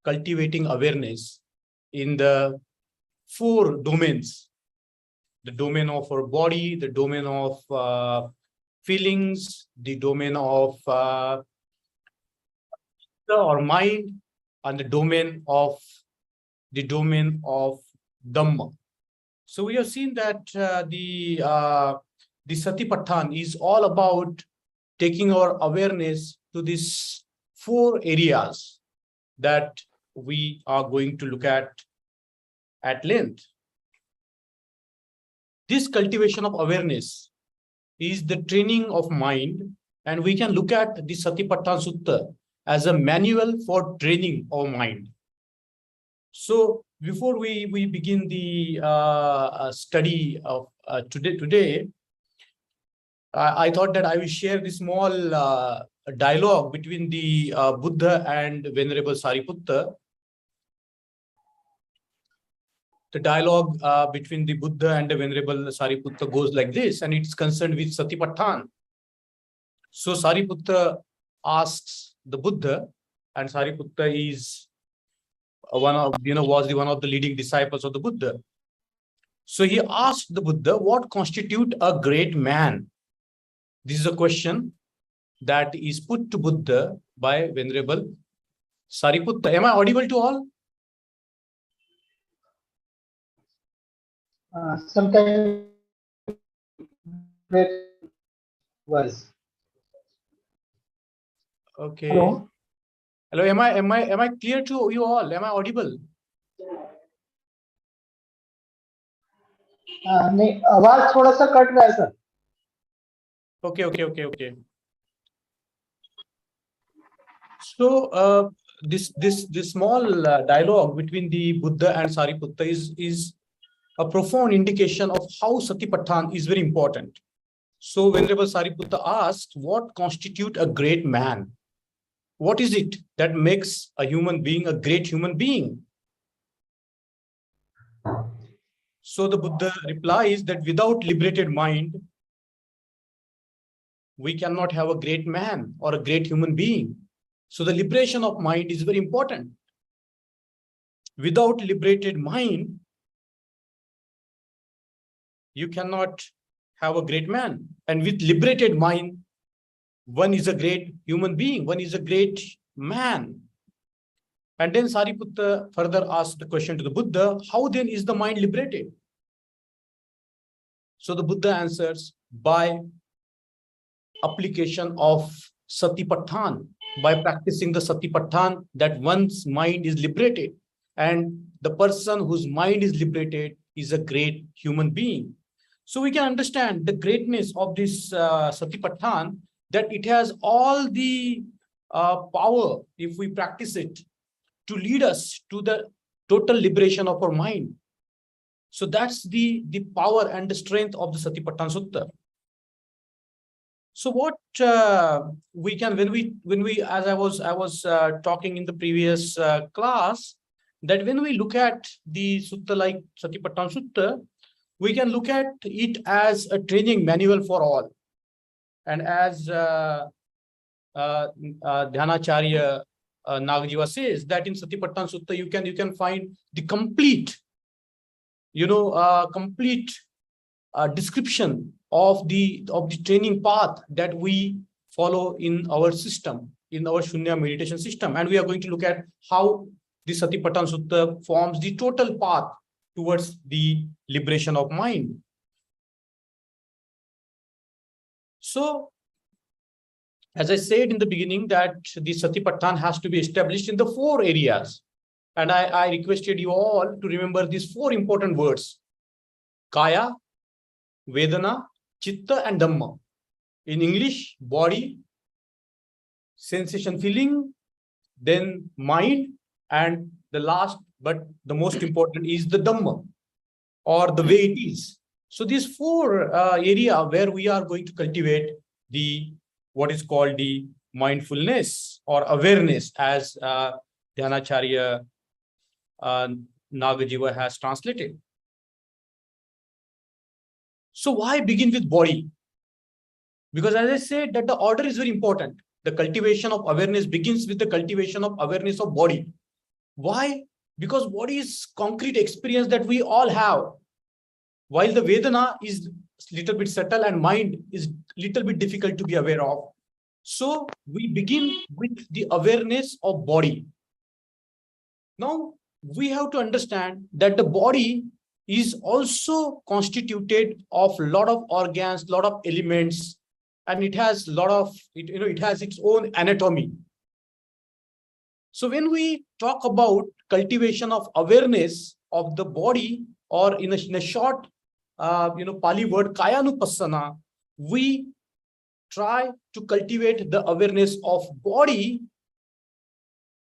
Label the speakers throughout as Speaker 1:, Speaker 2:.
Speaker 1: cultivating awareness in the 4 domains: the domain of our body, the domain of feelings, the domain of our mind, and the domain of Dhamma. So we have seen that the Satipatthana is all about taking our awareness to these 4 areas that we are going to look at length. This cultivation of awareness is the training of mind, and we can look at the Satipatthana Sutta as a manual for training our mind. So before we begin the study of today, I thought that I will share this small dialogue between the Buddha and Venerable Sariputta. The dialogue between the Buddha and the Venerable Sariputta goes like this, and it's concerned with Satipatthana. So Sariputta asks the Buddha, and Sariputta is was one of the leading disciples of the Buddha. So he asked the Buddha, what constitutes a great man? This is a question that is put to Buddha by Venerable Sariputta. Am I audible to all?
Speaker 2: Sometimes it was.
Speaker 1: Okay.
Speaker 2: Hello.
Speaker 1: Hello. Am I clear to you all? Am I audible?
Speaker 2: नहीं, आवाज थोड़ा सा cut रहा है sir.
Speaker 1: Okay. So this small dialogue between the Buddha and Sariputta is a profound indication of how Satipatthana is very important. So Venerable Sariputta asked, what constitutes a great man? What is it that makes a human being a great human being? So the Buddha replies that without liberated mind, we cannot have a great man or a great human being. So the liberation of mind is very important. Without liberated mind, you cannot have a great man. And with liberated mind, one is a great human being, one is a great man. And then Sariputta further asked the question to the Buddha, how then is the mind liberated? So the Buddha answers, by application of Satipatthana, by practicing the Satipatthana, that one's mind is liberated. And the person whose mind is liberated is a great human being. So we can understand the greatness of this Satipatthana, that it has all the power, if we practice it, to lead us to the total liberation of our mind. So that's the power and the strength of the Satipatthana Sutta. So what we can, when we as I was talking in the previous class, that when we look at the sutta like Satipatthana Sutta, we can look at it as a training manual for all. And as Dhyanacharya Nagajiva says, that in Satipatthana Sutta you can find the complete, complete description of the training path that we follow in our system, in our Shunya meditation system. And we are going to look at how the Satipatthana Sutta forms the total path towards the liberation of mind. So, as I said in the beginning, that the Satipatthana has to be established in the 4 areas. And I requested you all to remember these 4 important words: Kaya, Vedana, Chitta, and Dhamma. In English, body, sensation, feeling, then mind, and the last but the most important is the Dhamma, or the way it is. So these 4 areas where we are going to cultivate the what is called the mindfulness or awareness, as Dhyanacharya Nagajiva has translated. So why begin with body? Because as I said, that the order is very important. The cultivation of awareness begins with the cultivation of awareness of body. Why? Because body is concrete experience that we all have. While the Vedana is little bit subtle and mind is little bit difficult to be aware of. So we begin with the awareness of body. Now we have to understand that the body is also constituted of a lot of organs, lot of elements, and it has a lot of, it has its own anatomy. So when we talk about cultivation of awareness of the body, or in a short, Pali word kayanupassana, we try to cultivate the awareness of body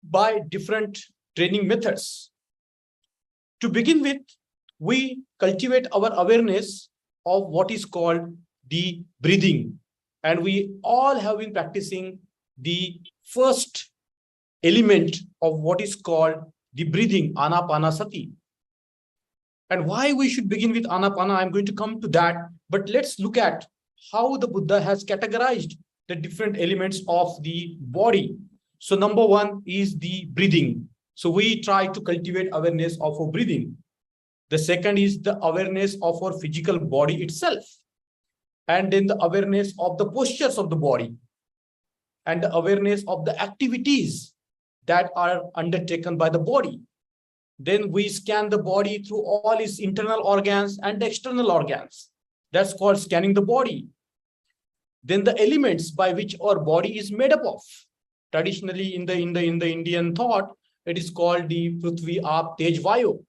Speaker 1: by different training methods. To begin with, we cultivate our awareness of what is called the breathing. And we all have been practicing the first element of what is called the breathing, Anapanasati. And why we should begin with Anapana, I'm going to come to that. But let's look at how the Buddha has categorized the different elements of the body. So number one is the breathing. So we try to cultivate awareness of our breathing. The second is the awareness of our physical body itself. And then the awareness of the postures of the body. And the awareness of the activities that are undertaken by the body. Then we scan the body through all its internal organs and external organs. That's called scanning the body. Then the elements by which our body is made up of. Traditionally in the Indian thought, it is called the Prithvi, Aap, Tej, Vayu.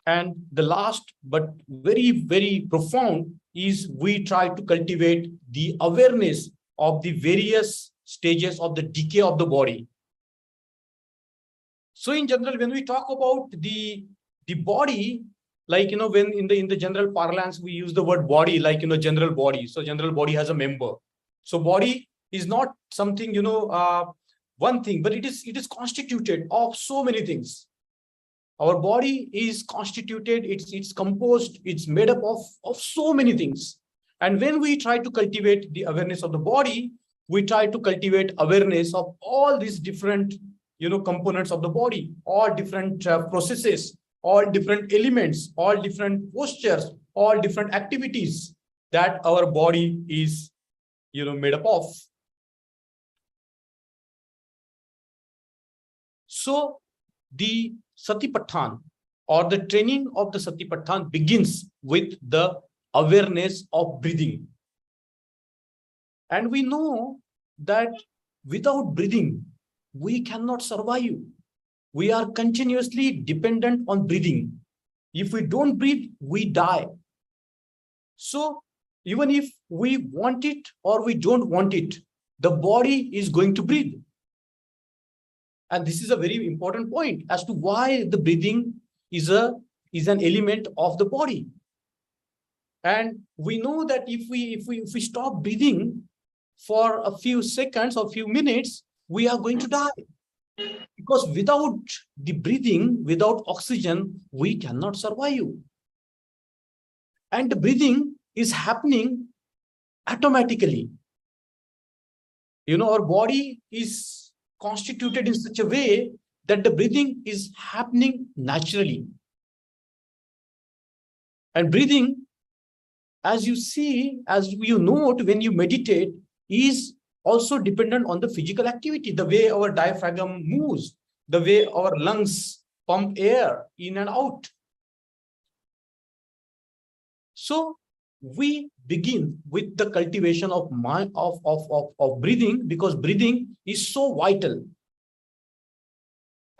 Speaker 1: And the last but very, very profound is we try to cultivate the awareness of the various stages of the decay of the body. So in general, when we talk about the body, like, when in the general parlance, we use the word body, like, general body. So general body has a member. So body is not something, one thing, but it is constituted of so many things. Our body is constituted, it's composed, it's made up of so many things. And when we try to cultivate the awareness of the body, we try to cultivate awareness of all these different, components of the body, all different processes, all different elements, all different postures, all different activities that our body is, made up of. So the Satipatthana, or the training of the Satipatthana, begins with the awareness of breathing. And we know that without breathing, we cannot survive. We are continuously dependent on breathing. If we don't breathe, we die. So even if we want it or we don't want it, the body is going to breathe. And this is a very important point as to why the breathing is an element of the body. And we know that if we stop breathing for a few seconds or few minutes, we are going to die. Because without the breathing, without oxygen, we cannot survive. And the breathing is happening automatically. Our body is constituted in such a way that the breathing is happening naturally. And breathing, as you see, as you note when you meditate, is also dependent on the physical activity, the way our diaphragm moves, the way our lungs pump air in and out. So we begin with the cultivation of breathing, because breathing is so vital.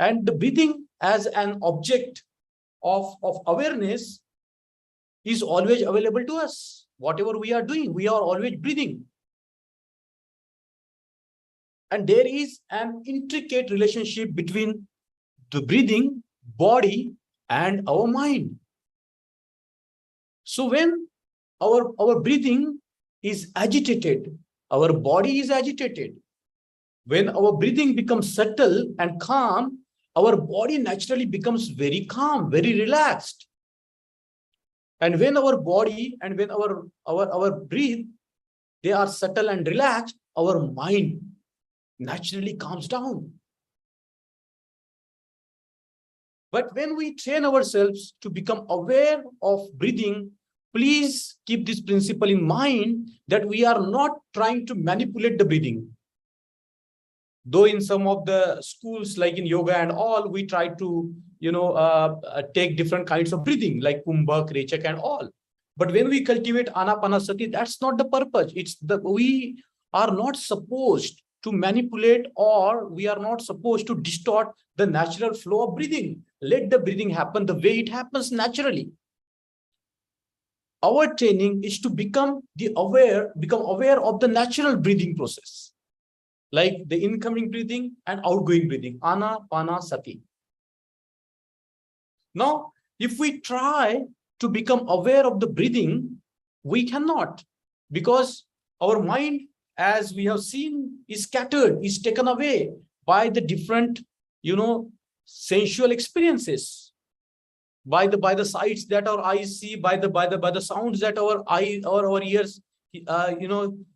Speaker 1: And the breathing as an object of awareness is always available to us. Whatever we are doing, we are always breathing. And there is an intricate relationship between the breathing, body, and our mind. So when our breathing is agitated, our body is agitated. When our breathing becomes subtle and calm, our body naturally becomes very calm, very relaxed. And when our body and when our breath, they are subtle and relaxed, our mind naturally calms down. But when we train ourselves to become aware of breathing, please keep this principle in mind that we are not trying to manipulate the breathing. Though in some of the schools, like in yoga and all, we try to, take different kinds of breathing, like Kumbhak, Rechak and all. But when we cultivate Anapanasati, that's not the purpose. We are not supposed to manipulate, or we are not supposed to distort the natural flow of breathing. Let the breathing happen the way it happens naturally. Our training is to become aware of the natural breathing process, like the incoming breathing and outgoing breathing, Anapanasati. Now, if we try to become aware of the breathing, we cannot, because our mind, as we have seen, is scattered, is taken away by the different, sensual experiences, by the sights that our eyes see, by the sounds that our eye or our ears,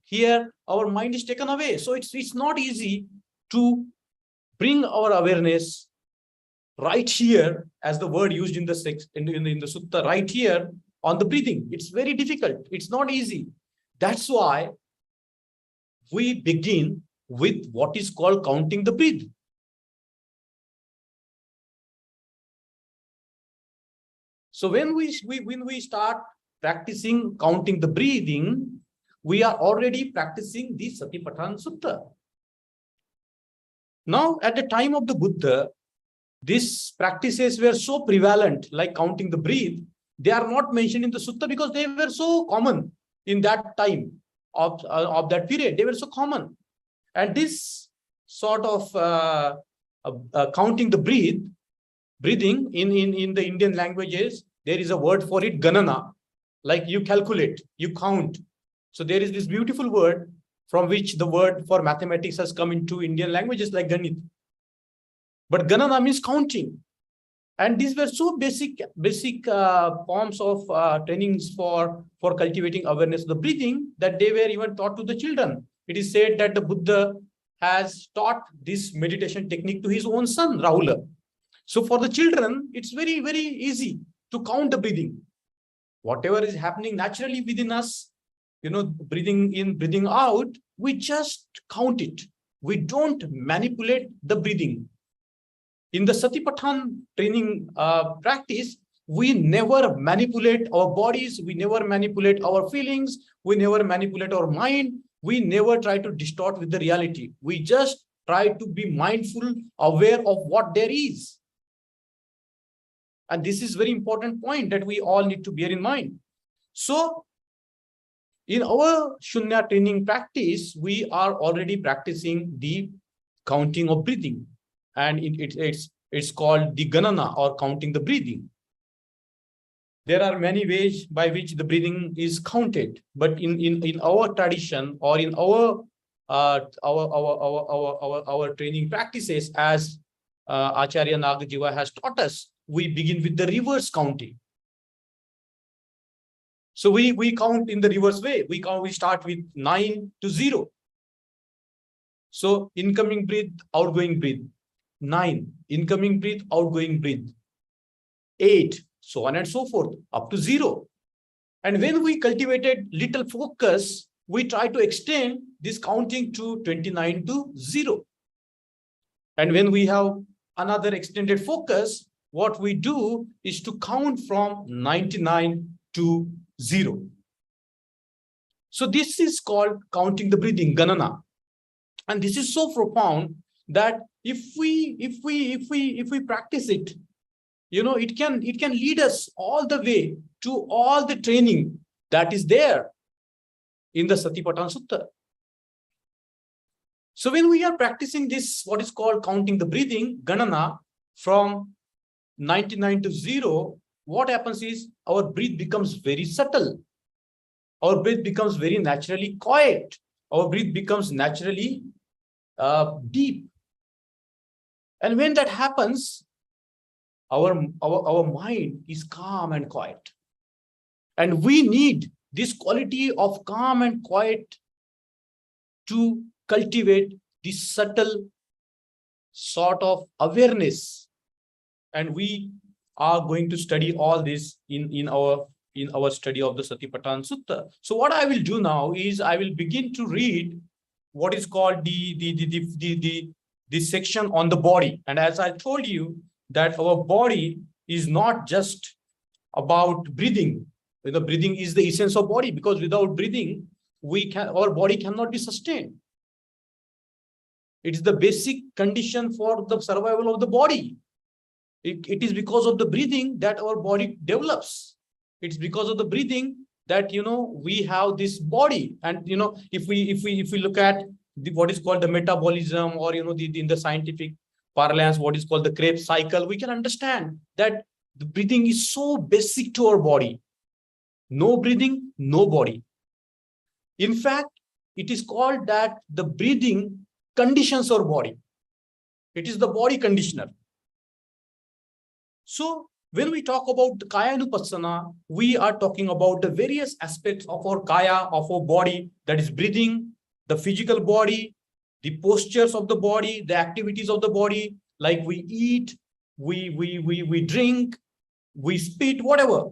Speaker 1: hear. Our mind is taken away. So it's not easy to bring our awareness right here, as the word used in the sutta, right here on the breathing. It's very difficult. It's not easy. That's why we begin with what is called counting the breath. So when we start practicing counting the breathing, we are already practicing the Satipatthana Sutta. Now, at the time of the Buddha, these practices were so prevalent, like counting the breath. They are not mentioned in the sutta because they were so common in that time of that period. They were so common. And this sort of counting the breathing in the Indian languages, there is a word for it, ganana, like you calculate, you count. So there is this beautiful word from which the word for mathematics has come into Indian languages, like ganit. But ganana means counting. And these were so basic forms of trainings for cultivating awareness of the breathing, that they were even taught to the children. It is said that the Buddha has taught this meditation technique to his own son, Rahula. So for the children, it's very, very easy to count the breathing. Whatever is happening naturally within us, breathing in, breathing out, we just count it. We don't manipulate the breathing. In the Satipatthana training practice, we never manipulate our bodies, we never manipulate our feelings, we never manipulate our mind, we never try to distort with the reality. We just try to be mindful, aware of what there is. And this is very important point that we all need to bear in mind. So, in our Shunya training practice, we are already practicing the counting of breathing. And it's called the ganana, or counting the breathing. There are many ways by which the breathing is counted, but in our tradition, or in our training practices, as Acharya Nagajiva has taught us, we begin with the reverse counting. So we count in the reverse way. We start with 9 to 0. So incoming breath, outgoing breath. 9, incoming breath, outgoing breath. 8, so on and so forth, up to 0. And when we cultivated little focus, we try to extend this counting to 29 to 0. And when we have another extended focus, what we do is to count from 99 to 0. So this is called counting the breathing, ganana. And this is so profound that if we practice it, it can lead us all the way to all the training that is there in the Satipatthana Sutta. So when we are practicing this, what is called counting the breathing, ganana, from 99 to 0, what happens is our breath becomes very subtle. Our breath becomes very naturally quiet. Our breath becomes naturally deep. And when that happens, our mind is calm and quiet. And we need this quality of calm and quiet to cultivate this subtle sort of awareness And we are going to study all this in our study of the Satipatthana Sutta. So what I will do now is I will begin to read what is called the section on the body. And as I told you, that our body is not just about breathing. Breathing is the essence of body, because without breathing, our body cannot be sustained. It is the basic condition for the survival of the body. It is because of the breathing that our body develops. It's because of the breathing that we have this body. And if we look at what is called the metabolism, or in the scientific parlance, what is called the Krebs cycle, we can understand that the breathing is so basic to our body. No breathing, no body. In fact, it is called that the breathing conditions our body. It is the body conditioner. So when we talk about the Kaya Anupassana, we are talking about the various aspects of our Kaya, of our body, that is breathing, the physical body, the postures of the body, the activities of the body, like we eat, we drink, we spit, whatever.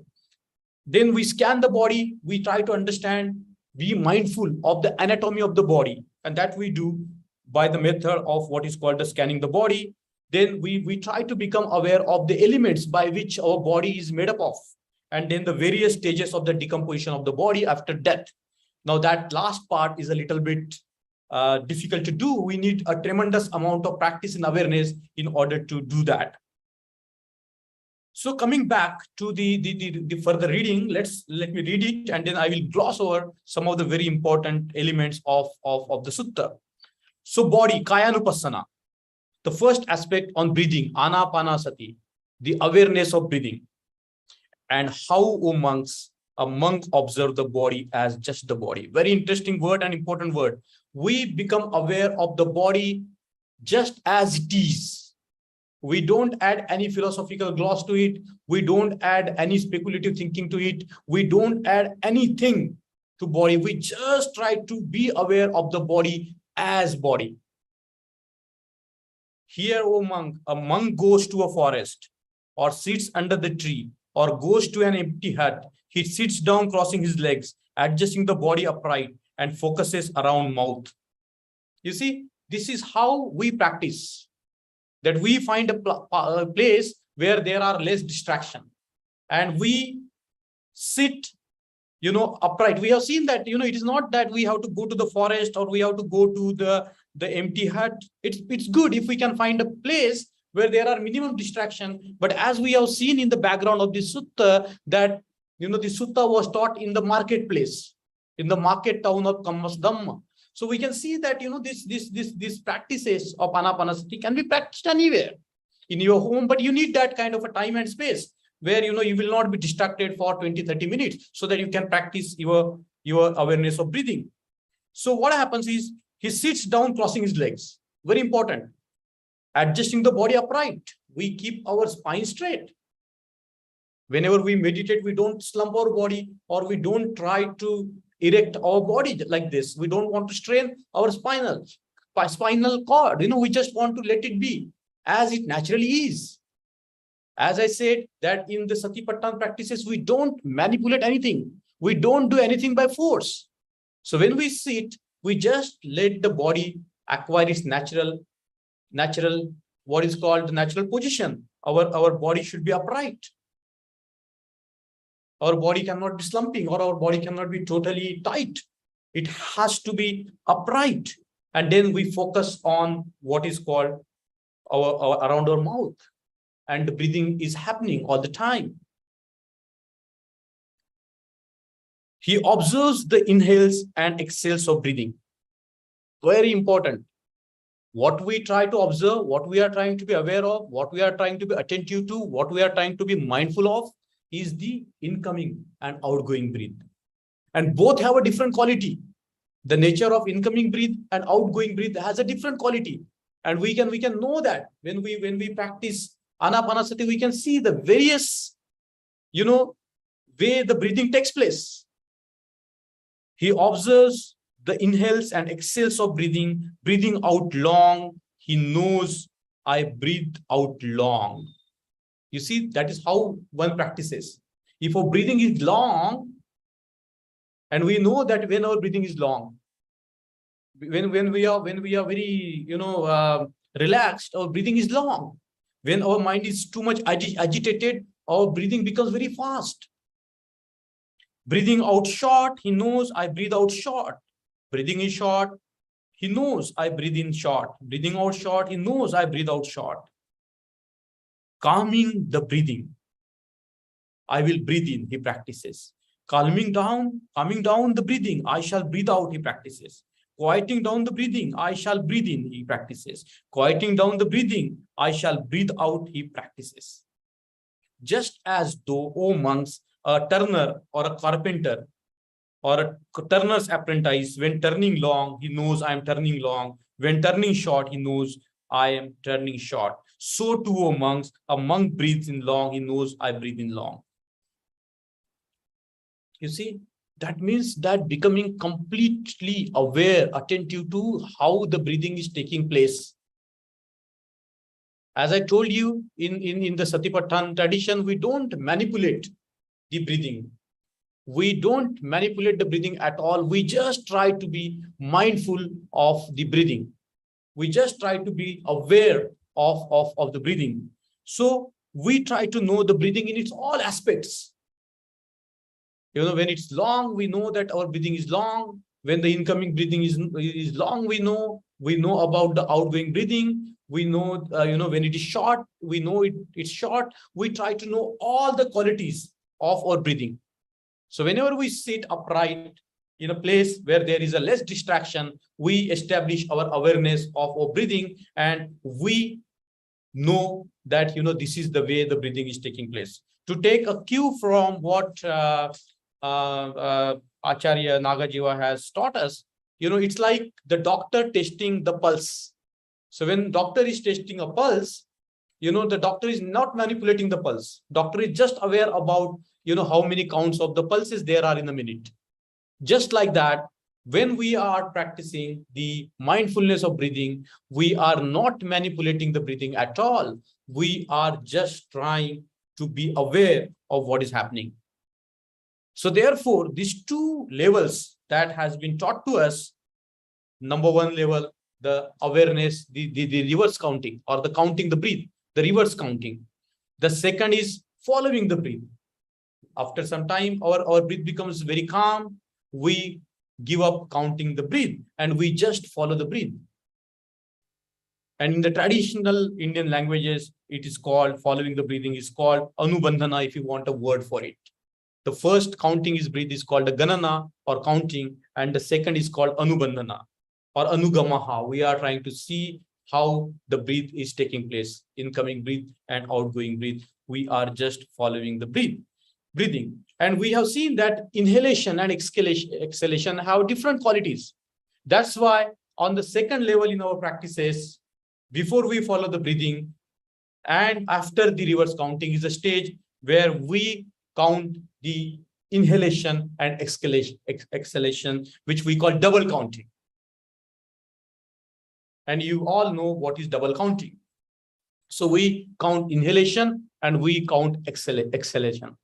Speaker 1: Then we scan the body, we try to understand, be mindful of the anatomy of the body. And that we do by the method of what is called the scanning the body. Then we try to become aware of the elements by which our body is made up of. And then the various stages of the decomposition of the body after death. Now that last part is a little bit difficult to do. We need a tremendous amount of practice and awareness in order to do that. So coming back to the further reading, let me read it, and then I will gloss over some of the very important elements of the sutta. So body, Kaya Anupassana. The first aspect on breathing, Anapanasati, the awareness of breathing. And how, O monks, a monk observe the body as just the body. Very interesting word and important word. We become aware of the body just as it is. We don't add any philosophical gloss to it. We don't add any speculative thinking to it. We don't add anything to body. We just try to be aware of the body as body. Here, O monk, a monk goes to a forest, or sits under the tree, or goes to an empty hut. He sits down, crossing his legs, adjusting the body upright, and focuses around mouth. You see, this is how we practice. That we find a place where there are less distraction, and we sit, upright. We have seen that, it is not that we have to go to the forest or we have to go to the empty hut. It's good if we can find a place where there are minimum distraction. But as we have seen in the background of this sutta, that, the sutta was taught in the marketplace, in the market town of Kammasdhamma. So we can see that, these practices of Anapanasati can be practiced anywhere, in your home, but you need that kind of a time and space where, you will not be distracted for 20-30 minutes, so that you can practice your awareness of breathing. So what happens is, he sits down, crossing his legs. Very important. Adjusting the body upright. We keep our spine straight. Whenever we meditate, we don't slump our body, or we don't try to erect our body like this. We don't want to strain our spinal cord. We just want to let it be as it naturally is. As I said, that in the Satipatthana practices, we don't manipulate anything. We don't do anything by force. So when we sit, we just let the body acquire its natural, what is called the natural position. Our body should be upright. Our body cannot be slumping, or our body cannot be totally tight. It has to be upright. And then we focus on what is called around our mouth. And the breathing is happening all the time. He observes the inhales and exhales of breathing. Very important. What we try to observe, what we are trying to be aware of, what we are trying to be attentive to, what we are trying to be mindful of, is the incoming and outgoing breath. And both have a different quality. The nature of incoming breath and outgoing breath has a different quality. And we can know that when we practice Anapanasati, we can see the various, way the breathing takes place. He observes the inhales and exhales of breathing out long. He knows, I breathe out long. You see, that is how one practices. If our breathing is long, and we know that when our breathing is long, when we are very relaxed, our breathing is long. When our mind is too much agitated, our breathing becomes very fast. Breathing out short, he knows I breathe out short. Breathing in short, he knows I breathe in short. Breathing out short, he knows I breathe out short. Calming the breathing, I will breathe in, he practices. Calming down the breathing, I shall breathe out, he practices. Quieting down the breathing, I shall breathe in, he practices. Quieting down the breathing, I shall breathe out, he practices. Just as though, O monks, a turner or a carpenter or a turner's apprentice, when turning long, he knows I am turning long. When turning short, he knows I am turning short. So too, O monks, a monk breathes in long, he knows I breathe in long. You see, that means that becoming completely aware, attentive to how the breathing is taking place. As I told you, in the Satipatthana tradition, we don't manipulate the breathing. We don't manipulate the breathing at all. We just try to be mindful of the breathing. We just try to be aware of the breathing. So we try to know the breathing in its all aspects. When it's long, we know that our breathing is long. When the incoming breathing is long, we know about the outgoing breathing. We know, when it is short, we know it's short. We try to know all the qualities of our breathing. So whenever we sit upright in a place where there is a less distraction, we establish our awareness of our breathing, and we know that, this is the way the breathing is taking place. To take a cue from what Acharya Nagajiva has taught us, it's like the doctor testing the pulse. So when doctor is testing a pulse, the doctor is not manipulating the pulse. Doctor is just aware about, how many counts of the pulses there are in a minute. Just like that, when we are practicing the mindfulness of breathing, we are not manipulating the breathing at all. We are just trying to be aware of what is happening. So therefore, these two levels that has been taught to us, number one level, the awareness, the reverse counting, or the counting the breath, the reverse counting. The second is following the breath. After some time, our breath becomes very calm. We give up counting the breath and we just follow the breath. And in the traditional Indian languages, it is called, following the breathing is called Anubandhana, if you want a word for it. The first counting is breath is called the Ganana, or counting, and the second is called Anubandhana or Anugamaha. We are trying to see how the breath is taking place, incoming breath and outgoing breath. We are just following the breathing. And we have seen that inhalation and exhalation have different qualities. That's why on the second level in our practices, before we follow the breathing and after the reverse counting, is a stage where we count the inhalation and exhalation, which we call double counting. And you all know what is double counting. So we count inhalation and we count exhalation,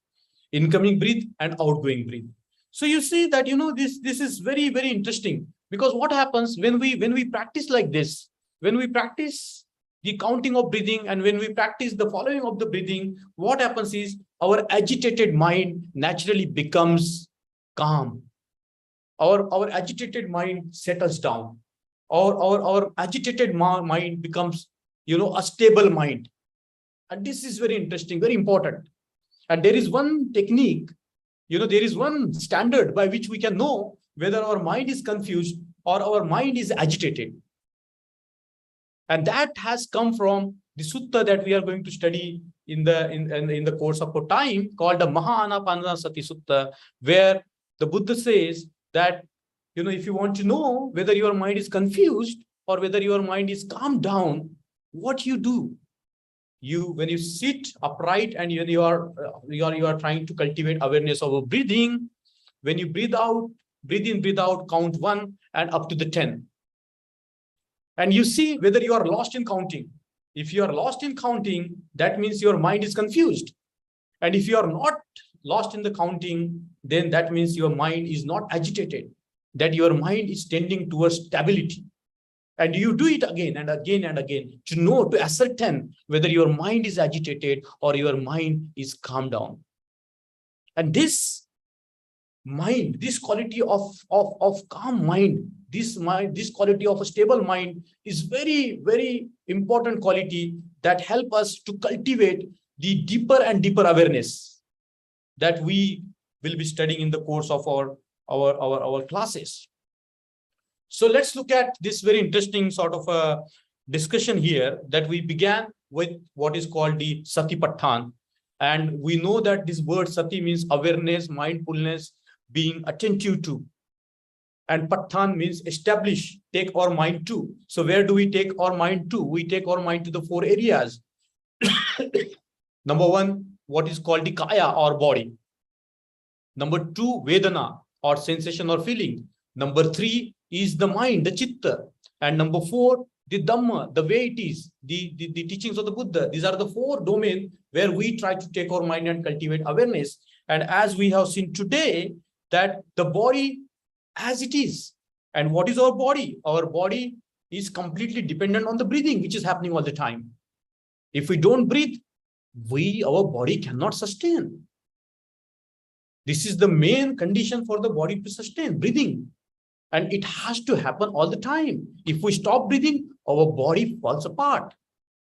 Speaker 1: incoming breath and outgoing breath. So you see that, this is very, very interesting, because what happens when we practice like this, when we practice the counting of breathing and when we practice the following of the breathing, what happens is our agitated mind naturally becomes calm. Our agitated mind settles down. Our agitated mind becomes, a stable mind. And this is very interesting, very important. And there is one technique, there is one standard by which we can know whether our mind is confused or our mind is agitated. And that has come from the sutta that we are going to study in the course of our time, called the Anapanasati Sutta, where the Buddha says that, if you want to know whether your mind is confused or whether your mind is calmed down, what you do? When you sit upright and you are trying to cultivate awareness of breathing, when you breathe in, breathe out, count 1 and up to the 10. And you see whether you are lost in counting. If you are lost in counting, that means your mind is confused. And if you are not lost in the counting, then that means your mind is not agitated, that your mind is tending towards stability. And you do it again and again and again to know, to ascertain whether your mind is agitated or your mind is calmed down. And this mind, this quality of calm mind, this quality of a stable mind is very, very important quality that help us to cultivate the deeper and deeper awareness that we will be studying in the course of our classes. So let's look at this very interesting sort of a discussion here that we began with what is called the Satipatthana. And we know that this word Sati means awareness, mindfulness, being attentive to. And Pathan means establish, take our mind to. So where do we take our mind to? We take our mind to the 4 areas. Number 1, what is called the Kaya or body. Number 2, Vedana or sensation or feeling. Number 3 is the mind, the Chitta. And number 4, the Dhamma, the way it is, the teachings of the Buddha. These are the 4 domains where we try to take our mind and cultivate awareness. And as we have seen today, that the body as it is. And what is our body? Our body is completely dependent on the breathing, which is happening all the time. If we don't breathe, our body cannot sustain. This is the main condition for the body to sustain, breathing. And it has to happen all the time. If we stop breathing, our body falls apart,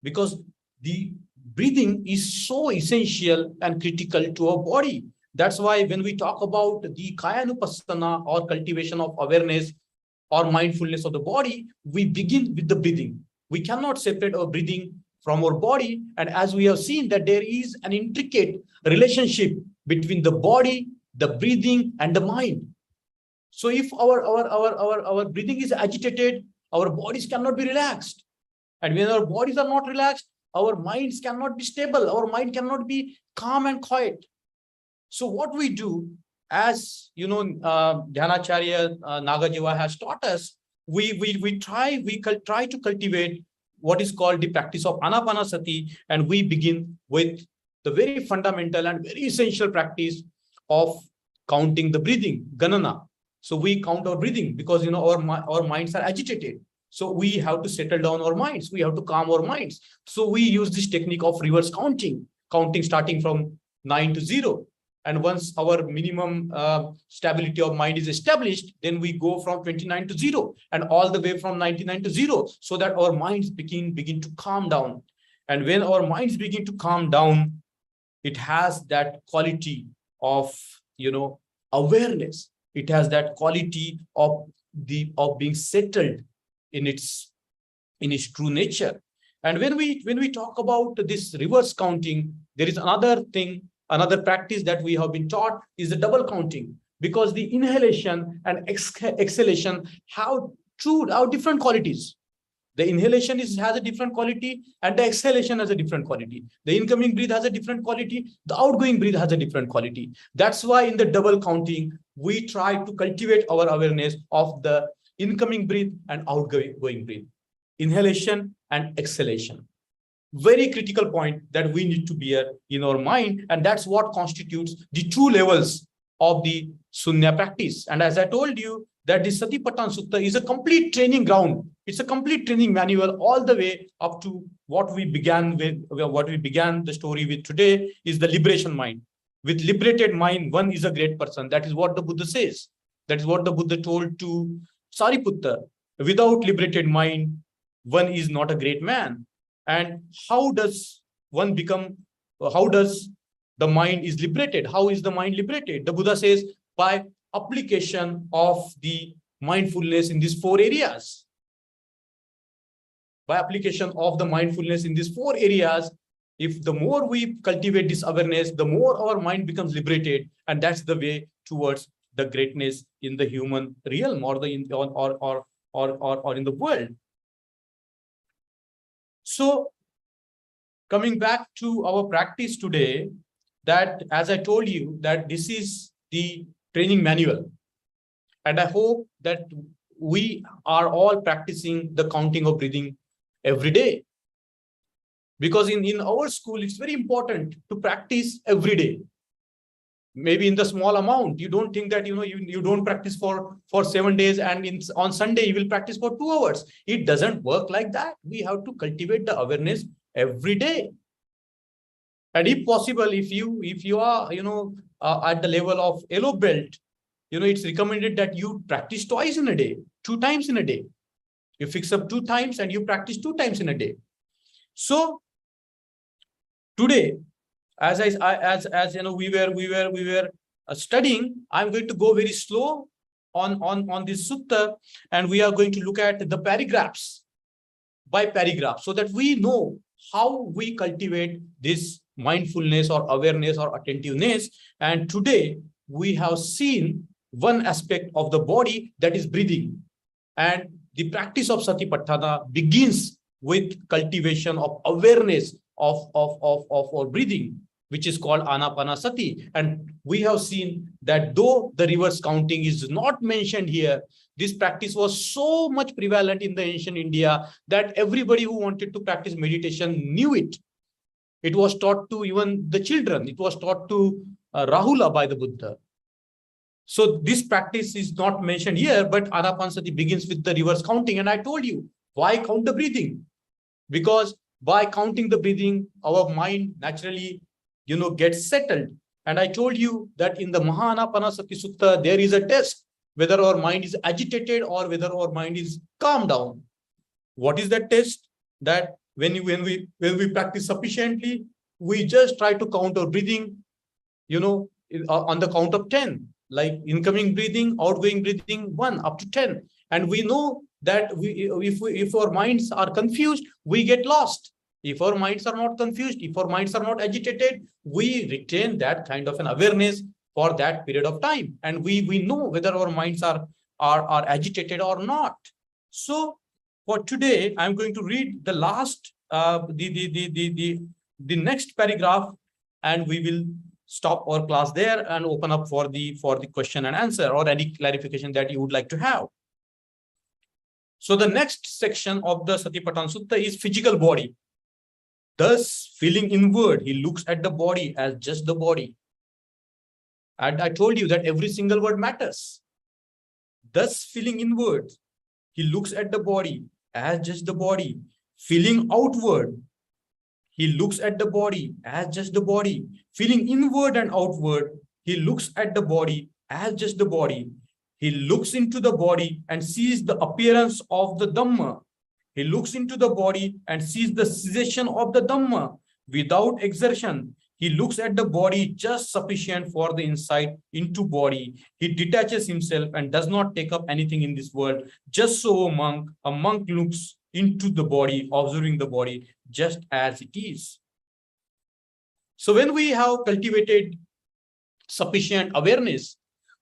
Speaker 1: because the breathing is so essential and critical to our body. That's why when we talk about the Kaya Anupassana or cultivation of awareness or mindfulness of the body, we begin with the breathing. We cannot separate our breathing from our body. And as we have seen that there is an intricate relationship between the body, the breathing, and the mind. So if our breathing is agitated, our bodies cannot be relaxed. And when our bodies are not relaxed, our minds cannot be stable. Our mind cannot be calm and quiet. So what we do, as you know, Dhyanacharya Nagajiva has taught us, we try to cultivate what is called the practice of Anapanasati, and we begin with the very fundamental and very essential practice of counting the breathing, Ganana. So we count our breathing because our minds are agitated. So we have to settle down our minds. We have to calm our minds. So we use this technique of reverse counting starting from 9 to 0. And once our minimum stability of mind is established, then we go from 29 to 0 and all the way from 99 to 0, so that our minds begin to calm down. And when our minds begin to calm down, it has that quality of awareness. It has that quality of being settled in its true nature. And when we talk about this reverse counting, there is another thing. Another practice that we have been taught is the double counting, because the inhalation and exhalation have different qualities. The inhalation has a different quality and the exhalation has a different quality. The incoming breath has a different quality. The outgoing breath has a different quality. That's why in the double counting, we try to cultivate our awareness of the incoming breath and outgoing breath, inhalation and exhalation. Very critical point that we need to bear in our mind, and that's what constitutes the 2 levels of the Sunya practice. And as I told you, that the Satipatthana Sutta is a complete training ground. It's a complete training manual all the way up to what we began the story with today, is the liberation mind. With liberated mind, one is a great person. That is what the Buddha says. That is what the Buddha told to Sariputta. Without liberated mind, one is not a great man. And how does the mind is liberated? How is the mind liberated? The Buddha says by application of the mindfulness in these 4 areas. By application of the mindfulness in these 4 areas, if the more we cultivate this awareness, the more our mind becomes liberated, and that's the way towards the greatness in the human realm or in the world. So, coming back to our practice today, that as I told you, that this is the training manual. And I hope that we are all practicing the counting of breathing every day. Because in our school, it's very important to practice every day. Maybe in the small amount, you don't think that, you don't practice for 7 days and on Sunday you will practice for 2 hours. It doesn't work like that. We have to cultivate the awareness every day. And if possible, if you are, at the level of yellow belt, it's recommended that you practice twice in a day, 2 times in a day. You fix up 2 times and you practice 2 times in a day. So today, as we were studying, I'm going to go very slow on this sutta, and we are going to look at the paragraphs by paragraph, so that we know how we cultivate this mindfulness or awareness or attentiveness. And today we have seen one aspect of the body, that is breathing. And the practice of Satipatthana begins with cultivation of awareness of our breathing, which is called Anapanasati. And we have seen that though the reverse counting is not mentioned here, this practice was so much prevalent in the ancient India that everybody who wanted to practice meditation knew it. It was taught to even the children. It was taught to Rahula by the Buddha. So this practice is not mentioned here, but Anapanasati begins with the reverse counting. And I told you, why count the breathing? Because by counting the breathing, our mind naturally, gets settled. And I told you that in the Anapanasati Sutta, there is a test whether our mind is agitated or whether our mind is calmed down. What is that test? That when we practice sufficiently, we just try to count our breathing, on the count of 10, like incoming breathing, outgoing breathing, 1 up to 10. And we know that if our minds are confused, we get lost. If our minds are not confused, if our minds are not agitated, we retain that kind of an awareness for that period of time. And we know whether our minds are agitated or not. So for today, I'm going to read the last, the next paragraph, and we will stop our class there and open up for the question and answer or any clarification that you would like to have. So the next section of the Satipatthana Sutta is physical body. Thus, feeling inward, he looks at the body as just the body. And I told you that every single word matters. Thus, feeling inward, he looks at the body as just the body. Feeling outward, he looks at the body as just the body. Feeling inward and outward, he looks at the body as just the body. He looks into the body and sees the appearance of the Dhamma. He looks into the body and sees the cessation of the Dhamma without exertion. He looks at the body just sufficient for the insight into body. He detaches himself and does not take up anything in this world. Just so a monk looks into the body, observing the body just as it is. So when we have cultivated sufficient awareness,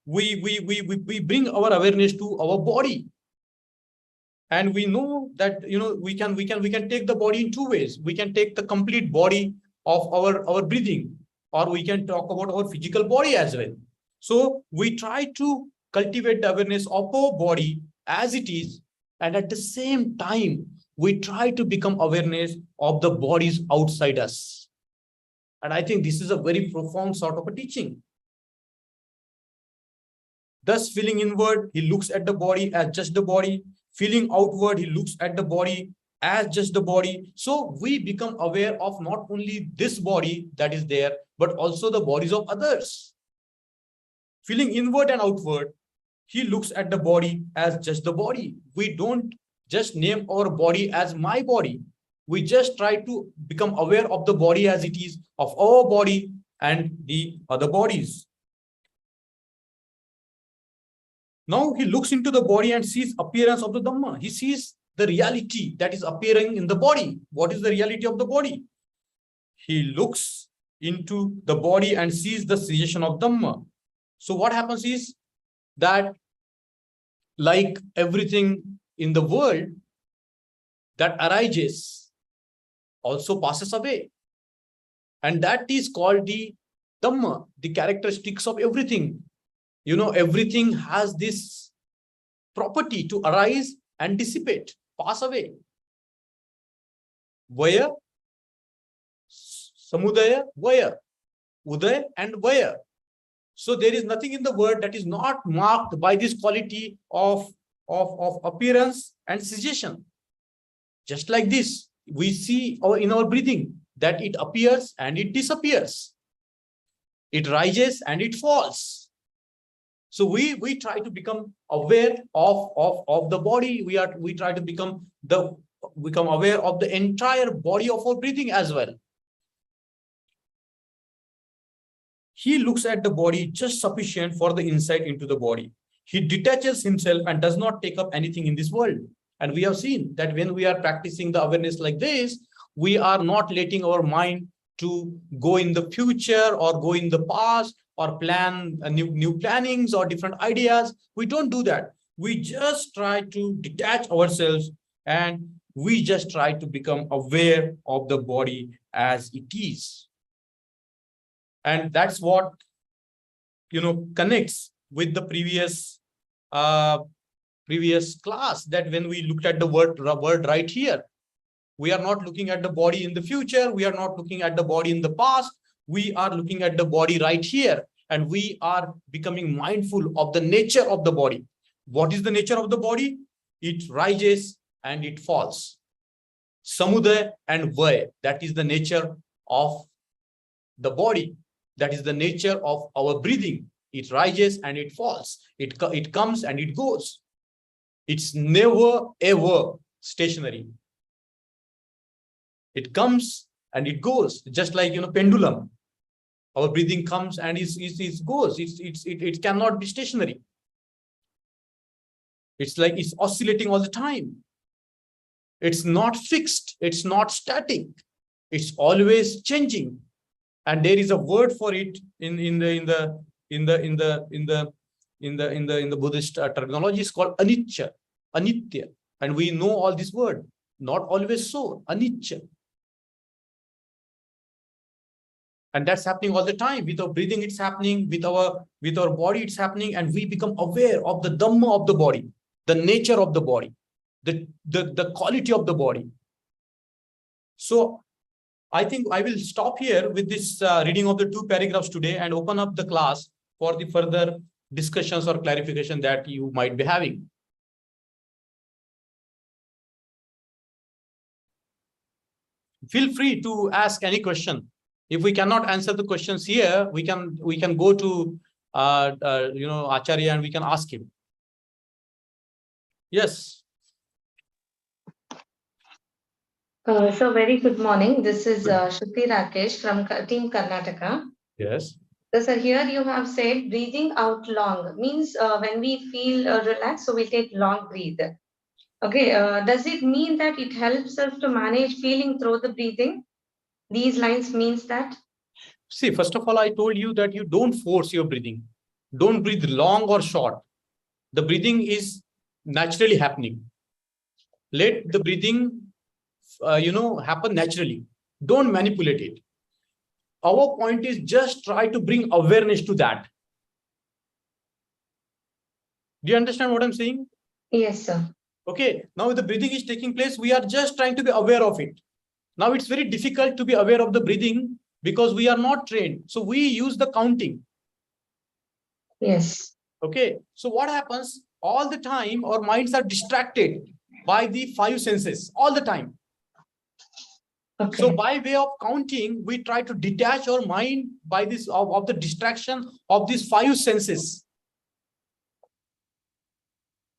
Speaker 1: we bring our awareness to our body. And we know that we can take the body in 2 ways. We can take the complete body of our breathing, or we can talk about our physical body as well. So we try to cultivate the awareness of our body as it is, and at the same time we try to become awareness of the bodies outside us. And I think this is a very profound sort of a teaching. Thus, feeling inward, he looks at the body as just the body. Feeling outward, he looks at the body as just the body. So we become aware of not only this body that is there, but also the bodies of others. Feeling inward and outward, he looks at the body as just the body. We don't just name our body as my body. We just try to become aware of the body as it is, of our body and the other bodies. Now he looks into the body and sees appearance of the Dhamma. He sees the reality that is appearing in the body. What is the reality of the body? He looks into the body and sees the cessation of Dhamma. So what happens is that, like everything in the world that arises also passes away. And that is called the Dhamma, the characteristics of everything. Everything has this property to arise and dissipate, pass away. Where Samudaya, Vaya. Uday and Vaya. So there is nothing in the word that is not marked by this quality of appearance and cessation. Just like this, we see in our breathing that it appears and it disappears. It rises and it falls. So we try to become aware of the body. We try to become aware of the entire body of our breathing as well. He looks at the body just sufficient for the insight into the body. He detaches himself and does not take up anything in this world. And we have seen that when we are practicing the awareness like this, we are not letting our mind to go in the future or go in the past or plan new plannings or different ideas. We don't do that. We just try to detach ourselves and we just try to become aware of the body as it is. And that's what, connects with the previous class, that when we looked at the word right here, we are not looking at the body in the future. We are not looking at the body in the past. We are looking at the body right here. And we are becoming mindful of the nature of the body. What is the nature of the body? It rises and it falls. Samudaya and Vaya, that is the nature of the body. That is the nature of our breathing. It rises and it falls. It comes and it goes. It's never ever stationary. It comes and it goes, just like pendulum. Our breathing comes and it goes. It cannot be stationary. It's like it's oscillating all the time. It's not fixed. It's not static. It's always changing. And there is a word for it in the Buddhist terminology. It's called anitya, and we know all this word. Not always so, anitya. And that's happening all the time. With our breathing, it's happening. With our body, it's happening, and we become aware of the dhamma of the body, the nature of the body, the quality of the body. So I think I will stop here with this reading of the 2 paragraphs today and open up the class for the further discussions or clarification that you might be having. Feel free to ask any question. If we cannot answer the questions here, we can go to Acharya and we can ask him. Yes.
Speaker 3: So very good morning. This is Shruti Rakesh from Team Karnataka.
Speaker 1: Yes.
Speaker 3: So here you have said breathing out long means when we feel relaxed, so we take long breath. Okay. Does it mean that it helps us to manage feeling through the breathing? These lines means that?
Speaker 1: See, first of all, I told you that you don't force your breathing. Don't breathe long or short. The breathing is naturally happening. Let the breathing happen naturally. Don't manipulate it. Our point is just try to bring awareness to that. Do you understand what I'm saying?
Speaker 3: Yes, sir.
Speaker 1: Okay. Now the breathing is taking place. We are just trying to be aware of it. Now it's very difficult to be aware of the breathing because we are not trained. So we use the counting.
Speaker 3: Yes.
Speaker 1: Okay. So what happens? All the time our minds are distracted by the 5 senses all the time. Okay. So by way of counting, we try to detach our mind by this of the distraction of these 5 senses.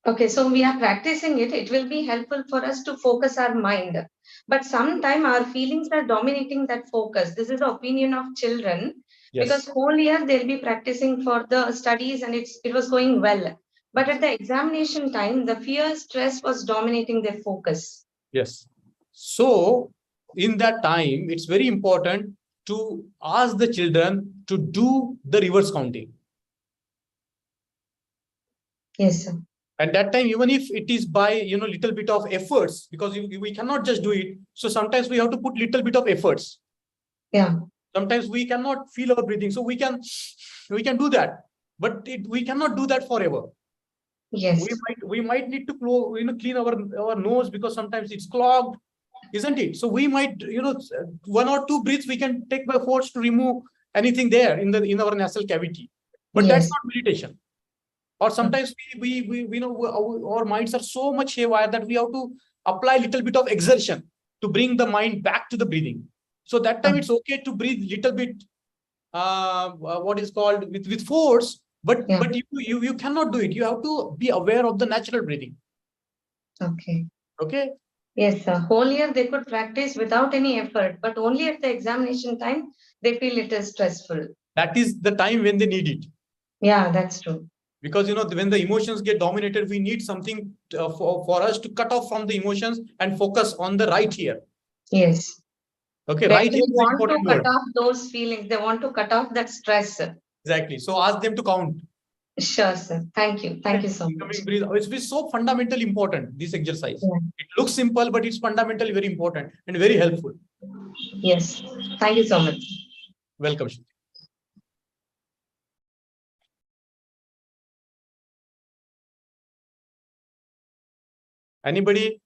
Speaker 3: Okay, so we are practicing it. It will be helpful for us to focus our mind. But sometimes our feelings are dominating that focus. This is the opinion of children. Yes. Because whole year they'll be practicing for the studies and it was going well. But at the examination time, the fear, stress was dominating their focus.
Speaker 1: Yes. So in that time, it's very important to ask the children to do the reverse counting.
Speaker 3: Yes, sir.
Speaker 1: At that time, even if it is by little bit of efforts, because we cannot just do it. So sometimes we have to put little bit of efforts.
Speaker 3: Yeah.
Speaker 1: Sometimes we cannot feel our breathing, so we can do that, but we cannot do that forever.
Speaker 3: Yes.
Speaker 1: We might need to clean our nose because sometimes it's clogged. isn't it? So we might, one or two breaths we can take by force to remove anything there in our nasal cavity, but that's
Speaker 3: Yes.
Speaker 1: not meditation. Or sometimes we know our minds are so much haywire that we have to apply a little bit of exertion to bring the mind back to the breathing. So that time it's okay to breathe little bit, what is called with force, but
Speaker 3: Yeah.
Speaker 1: but you cannot do it. You have to be aware of the natural breathing.
Speaker 3: Okay.
Speaker 1: Okay.
Speaker 3: Yes, sir. Whole year they could practice without any effort, but only at the examination time they feel it is stressful.
Speaker 1: That is the time when they need it.
Speaker 3: Yeah, that's true.
Speaker 1: Because when the emotions get dominated, we need something for us to cut off from the emotions and focus on the right here.
Speaker 3: Yes.
Speaker 1: Okay,
Speaker 3: When
Speaker 1: right
Speaker 3: they
Speaker 1: here is the
Speaker 3: want
Speaker 1: important
Speaker 3: to cut
Speaker 1: word.
Speaker 3: off those feelings, they want to cut off that stress.
Speaker 1: Exactly. So ask them to count.
Speaker 3: Sure, sir. Thank you. Thank you so much.
Speaker 1: Breathe. It's so fundamentally important, this exercise.
Speaker 3: Yeah.
Speaker 1: It looks simple, but it's fundamentally very important and very helpful.
Speaker 3: Yes. Thank you so much.
Speaker 1: Welcome, Shruti. Anybody?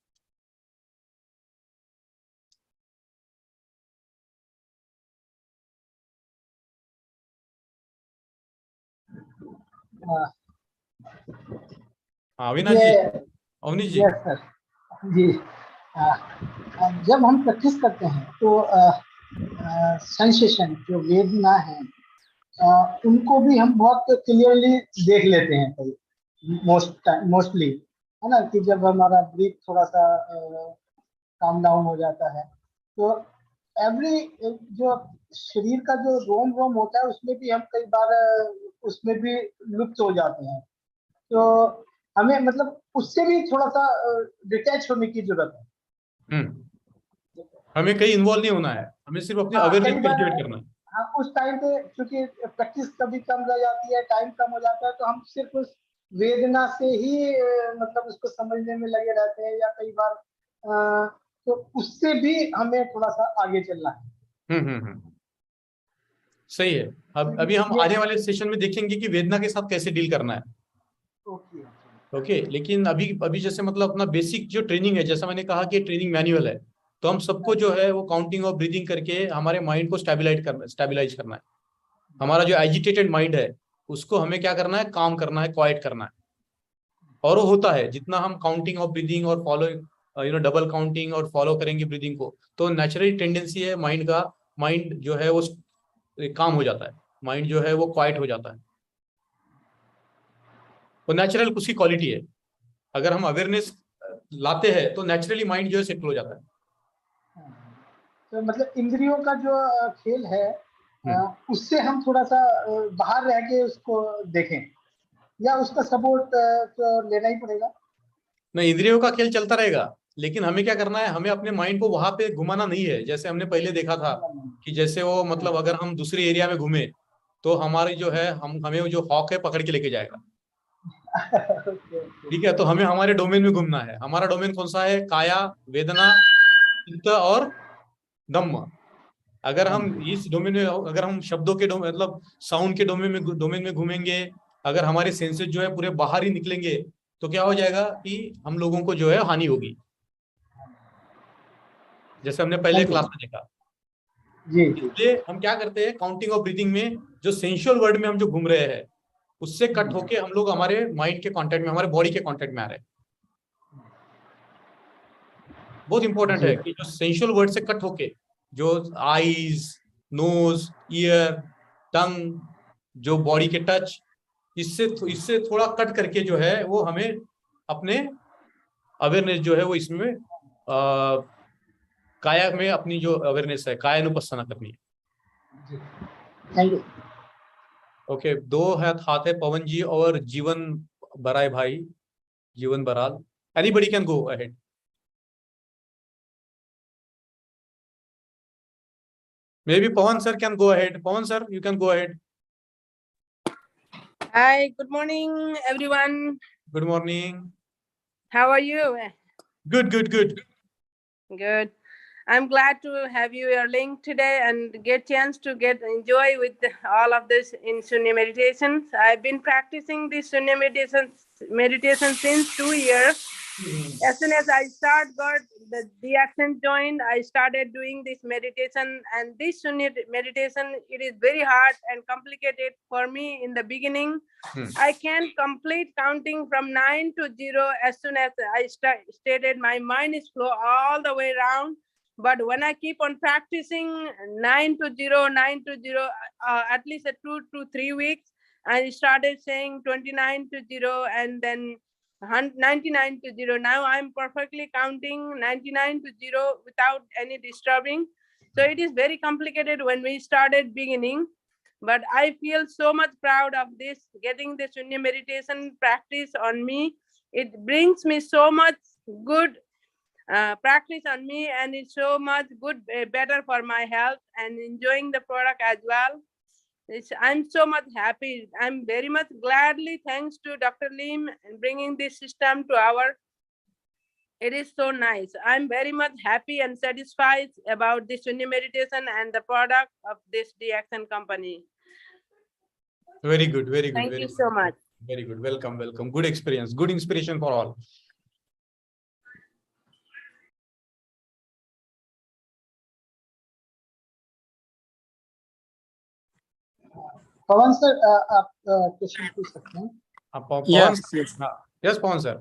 Speaker 1: Avinash ji, Avnish ji.
Speaker 2: Yes sir जी जब हम practice करते हैं तो sensation जो वेदना है उनको भी हम बहुत क्लियरली देख लेते हैं कई मोस्टली, है ना, कि जब हमारा ब्रीथ थोड़ा सा काम डाउन हो जाता है तो एवरी जो शरीर का जो रोम होता है उसमें भी हम कई बार उसमें भी लुप्त हो जाते हैं, तो हमें मतलब उससे भी थोड़ा सा डिटैच होने की जरूरत है।
Speaker 1: हमें कहीं इन्वॉल्व नहीं होना है, हमें सिर्फ अपनी अवेयरनेस कल्टीवेट करना है।
Speaker 2: हाँ, उस टाइम पे क्योंकि प्रैक्टिस कभी कम रह जाती है, टाइम कम हो जाता है, तो हम सिर्फ उस वेदना से ही मतलब उसको समझने में लगे रहते हैं, या कई बार तो उससे भी हमें थोड़ा सा आगे चलना है।
Speaker 1: सही है। अब अभी हम आने वाले सेशन में देखेंगे कि वेदना के साथ कैसे डील करना है। ओके, लेकिन अभी जैसे मतलब अपना बेसिक जो ट्रेनिंग है, जैसा मैंने कहा कि ट्रेनिंग मैनुअल है, तो हम सबको जो है वो काउंटिंग और ब्रीदिंग करके हमारे माइंड को स्टेबलाइज करना है। हमारा जो एजिटेटेड माइंड है उसको हमें क्या करना है, काम करना है, क्वाइट करना है। और वो होता है, जितना हम काउंटिंग और ब्रीदिंग और फॉलो डबल काउंटिंग और फॉलो करेंगे ब्रीदिंग को, तो नेचुरली टेंडेंसी है माइंड जो है वो काम हो जाता है, माइंड जो है वो क्वाइट हो जाता है। वो नेचुरल उसकी क्वालिटी है। अगर हम अवेयरनेस लाते हैं तो नेचुरली माइंड जो है सेटल हो जाता है।
Speaker 2: तो मतलब इंद्रियों का जो खेल है उससे हम थोड़ा सा बाहर रह के उसको देखें, या उसका सपोर्ट तो लेना ही पड़ेगा?
Speaker 1: नहीं, इंद्रियों का खेल चलता रहेगा, लेकिन हमें क्या करना है, हमें अपने माइंड को वहां पे घुमाना नहीं है। जैसे हमने पहले देखा था कि जैसे वो मतलब अगर हम दूसरे एरिया में घूमे तो हमारी जो है हमें जो हॉक है पकड़ के लेके जाएगा। ठीक है, तो हमें हमारे डोमेन में घूमना है। हमारा डोमेन कौन सा है? काया, वेदना, चित्त और धम्म। अगर हम इस डोमेन में, अगर हम शब्दों के डोमेन मतलब साउंड के डोमेन में घूमेंगे, अगर हमारे सेंसेस जो है पूरे बाहर ही निकलेंगे, तो क्या हो जाएगा कि हम लोगों को जो है हानि होगी, जैसे हमने पहले क्लास में देखा। इसलिए हम क्या करते हैं, काउंटिंग और ब्रीदिंग में जो सेंसुअल वर्ड में हम जो घूम रहे हैं उससे कट होके हम लोग हमारे माइंड के कांटेक्ट में, हमारे बॉडी के कांटेक्ट में आ रहे हैं। बहुत इंपॉर्टेंट है कि जो सेंसुअल वर्ड से कट होके जो आईज, नोज, ईयर, टंग, जो बॉडी के टच, इससे थोड़ा कट करके जो है वो हमें अपने अवेयरनेस जो है वो इसमें काया में अपनी जो अवेयरनेस है कायानुपस्सना करनी है।
Speaker 2: Thank you.
Speaker 1: ओके, दो हाथ है पवन जी और जीवन बराय भाई, जीवन Baral. Anybody can go ahead. Maybe Pawan sir can go ahead. Pawan sir, you can go ahead.
Speaker 4: Hi, good morning, everyone.
Speaker 1: Good morning.
Speaker 4: How are you?
Speaker 1: Good.
Speaker 4: Good. I'm glad to have you your link today and get chance to enjoy with all of this in Sunya meditations. I've been practicing this Sunya meditation since 2 years, As soon as I got the accent joined, I started doing this meditation, and this meditation, it is very hard and complicated for me in the beginning. I can complete counting from 9 to 0 as soon as I stated my mind is flow all the way around. But when I keep on practicing 9 to 0, at least 2 to 3 weeks, I started saying 29 to 0 and then 99 to 0. Now I'm perfectly counting 99 to 0 without any disturbing. So it is very complicated when we started beginning, but I feel so much proud of this, getting the Shunya meditation practice on me. It brings me so much good practice on me, and it's so much good, better for my health, and enjoying the product as well. I'm so much happy. I'm very much gladly thanks to Dr. Lim in bringing this system to our. It is so nice. I'm very much happy and satisfied about this Shunya meditation and the product of this DXN company.
Speaker 1: Very good, very good.
Speaker 4: Thank
Speaker 1: very
Speaker 4: you
Speaker 1: good.
Speaker 4: so much.
Speaker 1: Very good. Welcome, welcome. Good experience, good inspiration for all.
Speaker 2: Pawan sir आप question पूछ सकते हैं.
Speaker 1: Yes, yes, Pawan sir.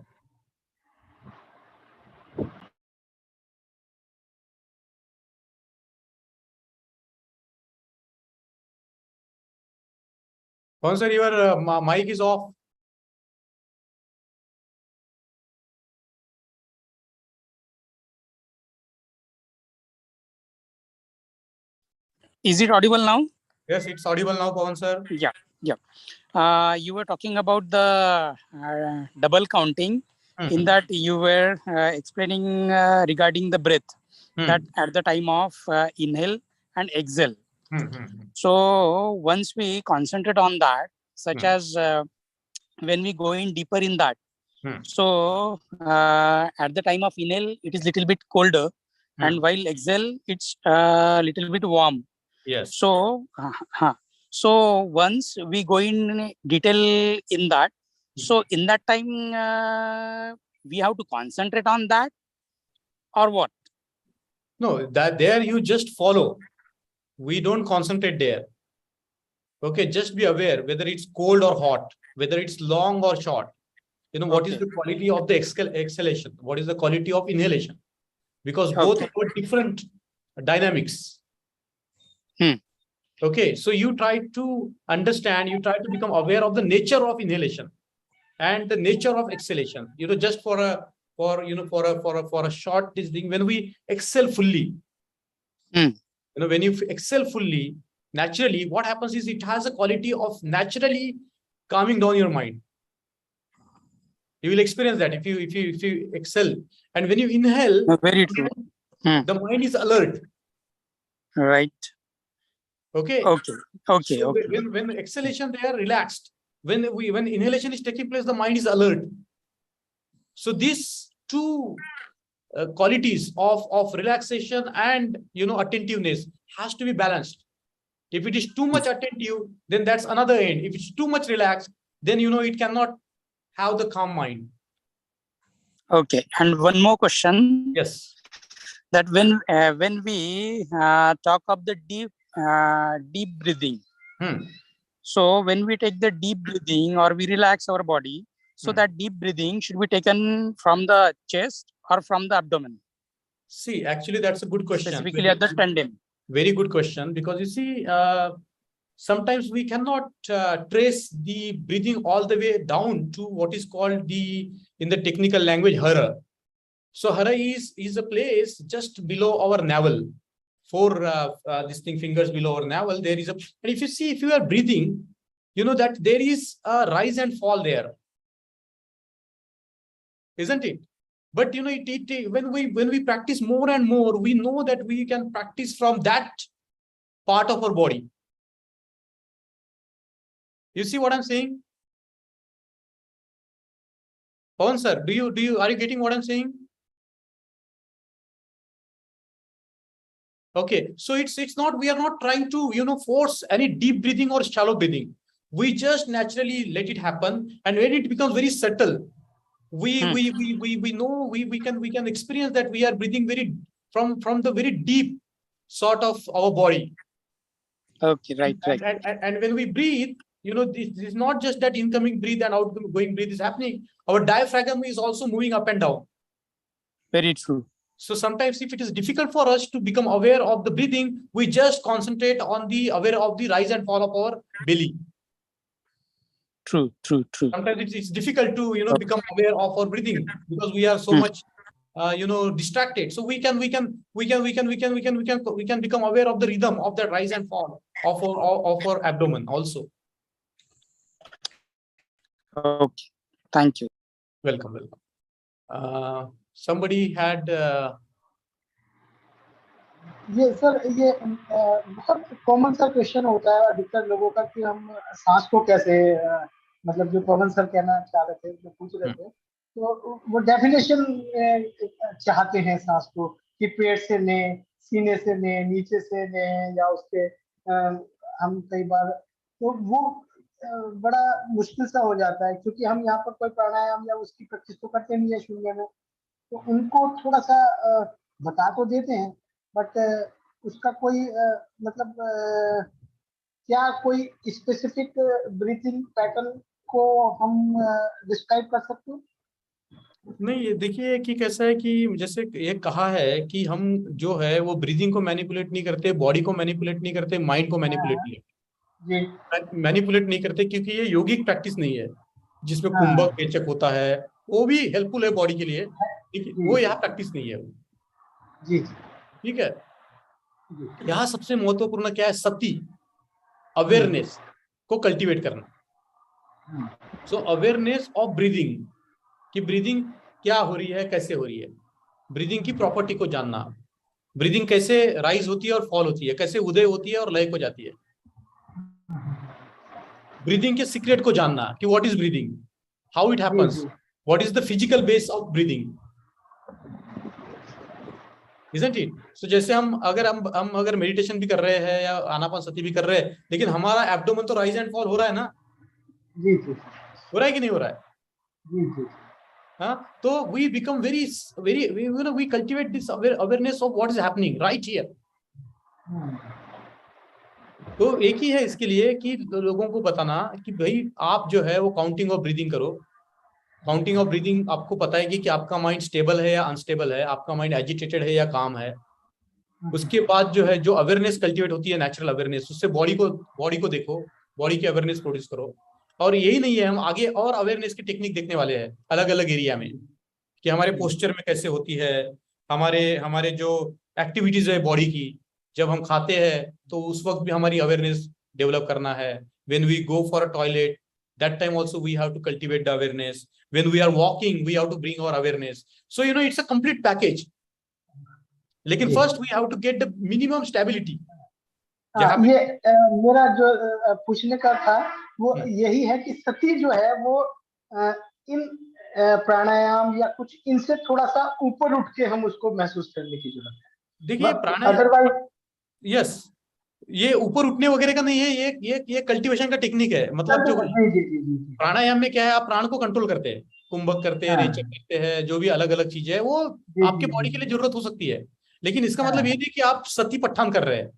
Speaker 1: Pawan sir, your mic is off.
Speaker 5: Is it audible now?
Speaker 1: Yes, it's audible now, Pawan sir.
Speaker 5: Yeah. You were talking about the double counting. In that you were explaining regarding the breath, that at the time of inhale and exhale. So once we concentrate on that, such as when we go in deeper in that, so at the time of inhale, it is little bit colder, and while exhale, it's little bit warm.
Speaker 1: Yes.
Speaker 5: So, so once we go in detail in that, so in that time, we have to concentrate on that, or what?
Speaker 1: No, that there you just follow. We don't concentrate there. Okay, just be aware whether it's cold or hot, whether it's long or short. You know, what is the quality of the exhalation? What is the quality of inhalation? Because both have different dynamics. Okay, so you try to understand, you try to become aware of the nature of inhalation and the nature of exhalation. You know, just for a short this thing, when we exhale fully, you know, when you exhale fully, naturally, what happens is it has a quality of naturally calming down your mind. You will experience that if you exhale, and when you inhale,
Speaker 5: very true.
Speaker 1: The mind is alert.
Speaker 5: Right.
Speaker 1: Okay.
Speaker 5: Okay.
Speaker 1: So when exhalation, they are relaxed. When inhalation is taking place, the mind is alert. So these two qualities of relaxation and attentiveness has to be balanced. If it is too much attentive, then that's another end. If it's too much relaxed, then it cannot have the calm mind.
Speaker 5: Okay. And one more question.
Speaker 1: Yes.
Speaker 5: That when we talk of the deep breathing, so when we take the deep breathing or we relax our body, so that deep breathing should be taken from the chest or from the abdomen?
Speaker 1: See, actually, that's a good question.
Speaker 5: Specifically at the tandem.
Speaker 1: Very good question, because you see, sometimes we cannot trace the breathing all the way down to what is called in the technical language, hara. So hara is a place just below our navel. Fingers below our navel, there is and if you are breathing, you know that there is a rise and fall there, isn't it? But when we practice more and more, we know that we can practice from that part of our body. You see what I'm saying? Pawan sir, are you getting what I'm saying? Okay, so it's not, we are not trying to force any deep breathing or shallow breathing. We just naturally let it happen, and when it becomes very subtle, we know we can experience that we are breathing very from the very deep sort of our body.
Speaker 5: Okay, right.
Speaker 1: And when we breathe, this is not just that incoming breath and outgoing breath is happening. Our diaphragm is also moving up and down.
Speaker 5: Very true.
Speaker 1: So sometimes if it is difficult for us to become aware of the breathing, we just concentrate on the aware of the rise and fall of our belly.
Speaker 5: True.
Speaker 1: Sometimes it's difficult to become aware of our breathing because we are so much distracted. So we can become aware of the rhythm of the rise and fall of our abdomen also.
Speaker 5: Okay, thank you.
Speaker 1: Welcome. Somebody had
Speaker 2: ये sir ये बहुत common सा question होता है अधिकतर लोगों का कि हम सांस को कैसे मतलब जो पवन सर कहना चाह रहे थे, जो पूछ रहे थे, तो वो डेफिनेशन चाहते हैं सांस को कि पेट से लें, सीने से लें, नीचे से लें या उसके हम कई बार तो वो बड़ा मुश्किल सा हो जाता है क्योंकि हम यहाँ पर कोई प्राणायाम या उसकी प्रैक्टिस तो करते नहीं है शून्य में, तो उनको थोड़ा सा बता तो देते हैं बट उसका कोई मतलब क्या कोई स्पेसिफिक ब्रीथिंग पैटर्न को हम डिस्क्राइब कर सकते हैं?
Speaker 1: नहीं, ये देखिए कि कैसा है कि जैसे ये कहा है कि हम जो है वो ब्रीदिंग को मैनिपुलेट नहीं करते, बॉडी को मैनिपुलेट नहीं करते, माइंड को मैनिपुलेट नहीं करते, मैनिपुलेट नहीं करते क्योंकि ये योगिक प्रैक्टिस नहीं है जिसमें कुंभक रेचक होता है, वो भी हेल्पफुल है बॉडी के लिए, वो यहाँ प्रैक्टिस नहीं है।
Speaker 2: जी
Speaker 1: ठीक है, यहाँ सबसे महत्वपूर्ण क्या है, सती अवेयरनेस को कल्टीवेट करना। सो अवेयरनेस ऑफ ब्रीदिंग कि ब्रीदिंग क्या हो रही है, कैसे हो रही है, ब्रीदिंग की प्रॉपर्टी को जानना, ब्रीदिंग कैसे राइज होती है और फॉल होती है, कैसे उदय होती है और लय को जाती है, ब्रीदिंग के सीक्रेट को जानना कि what is breathing, how it happens, what is the physical base of breathing, isn't it? So जैसे हम अगर मेडिटेशन भी कर रहे हैं या आनापानसती भी कर रहे हैं, लेकिन हमारा एब्डोमेन तो राइज एंड फॉल हो रहा है ना,
Speaker 2: जी
Speaker 1: हो रहा है कि नहीं हो रहा है?
Speaker 2: जी
Speaker 1: हाँ, तो we become very we cultivate this awareness of what is happening right here. तो एक ही है इसके लिए कि लोगों को बताना कि भाई आप जो है वो काउंटिंग ऑफ ब्रीदिंग करो। काउंटिंग ऑफ ब्रीदिंग आपको पता है कि आपका माइंड स्टेबल है या अनस्टेबल है, आपका माइंड एजिटेटेड है या काम है। उसके बाद जो है जो अवेयरनेस कल्टीवेट होती है, नेचुरल अवेयरनेस, उससे बॉडी को देखो, बॉडी की अवेयरनेस प्रोड्यूस करो। और यही नहीं है, हम आगे और अवेयरनेस की टेक्निक देखने वाले हैं अलग अलग एरिया में कि हमारे पोस्चर में कैसे होती है, हमारे जो एक्टिविटीज है बॉडी की, जब हम खाते हैं तो उस वक्त भी हमारी अवेयरनेस डेवलप करना है। When we go for a toilet, that time also we have to cultivate the awareness. When we are walking, we have to bring our awareness. So it's a complete package. लेकिन first we have to get the minimum stability.
Speaker 2: ये मेरा जो पूछने का था वो यही है कि सती जो है वो इन प्राणायाम या कुछ इनसे थोड़ा सा ऊपर उठ के हम उसको महसूस करने की जरूरत है।
Speaker 1: देखिए प्राणायाम,
Speaker 2: अदरवाइज
Speaker 1: यस, ये ऊपर उठने वगैरह का नहीं है, ये कल्टीवेशन का टेक्निक है। मतलब जो प्राणायाम में क्या है, आप प्राण को कंट्रोल करते हैं, कुंभक करते हैं, रेचक करते हैं, जो भी अलग अलग चीजें है वो आपके बॉडी के लिए जरूरत हो सकती है, लेकिन इसका मतलब ये नहीं कि आप सती पट्ठान कर रहे हैं।